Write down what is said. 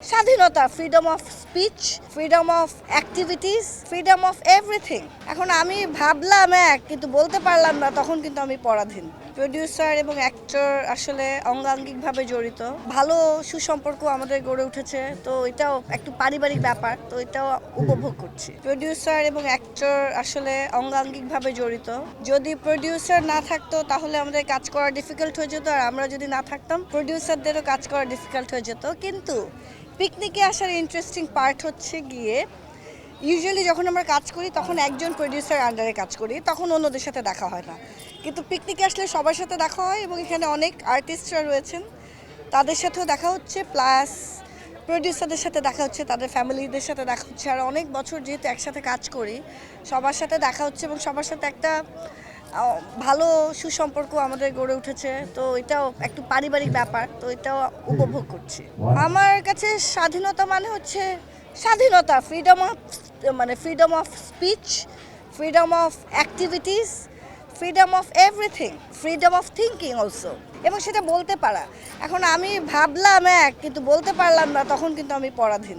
স্বাধীনতা, freedom of speech, freedom of activities, freedom of everything. এখন আমি ভাবলাম এক কিন্তু বলতে পারলাম না, তখন কিন্তু আমি পরাধীন। প্রডিউসার এবং অ্যাক্টর আসলে অঙ্গাঙ্গিকভাবে জড়িত। ভালো সুসম্পর্ক আমাদের গড়ে উঠেছে, তো এটাও একটু পারিবারিক ব্যাপার, তো এটাও উপভোগ করছি। প্রডিউসার এবং অ্যাক্টর আসলে অঙ্গাঙ্গিকভাবে জড়িত। যদি প্রডিউসার না থাকতো তাহলে আমাদের কাজ করা ডিফিকাল্ট হয়ে যেত, আর আমরা যদি না থাকতাম প্রডিউসারদেরও কাজ করা ডিফিকাল্ট হয়ে যেত। কিন্তু পিকনিকে আসার ইন্টারেস্টিং পার্ট হচ্ছে গিয়ে ইউজুয়ালি যখন আমরা কাজ করি তখন একজন প্রডিউসার আন্ডারে কাজ করি, তখন অন্যদের সাথে দেখা হয় না। কিন্তু পিকনিকে আসলে সবার সাথে দেখা হয় এবং এখানে অনেক আর্টিস্টরা রয়েছেন, তাদের সাথেও দেখা হচ্ছে, প্লাস প্রডিউসারদের সাথে দেখা হচ্ছে, তাদের ফ্যামিলিদের সাথে দেখা হচ্ছে। আর অনেক বছর যেহেতু একসাথে কাজ করি, সবার সাথে দেখা হচ্ছে এবং সবার সাথে একটা ভালো সুসম্পর্ক আমাদের গড়ে উঠেছে, তো এটাও একটু পারিবারিক ব্যাপার, তো এটাও উপভোগ করছি। আমার কাছে স্বাধীনতা মানে হচ্ছে স্বাধীনতা, freedom of speech, freedom of activities, freedom of everything, freedom of thinking also, এবং সেটা বলতে পারা। এখন আমি ভাবলাম এক কিন্তু বলতে পারলাম না, তখন কিন্তু আমি পরাধীন।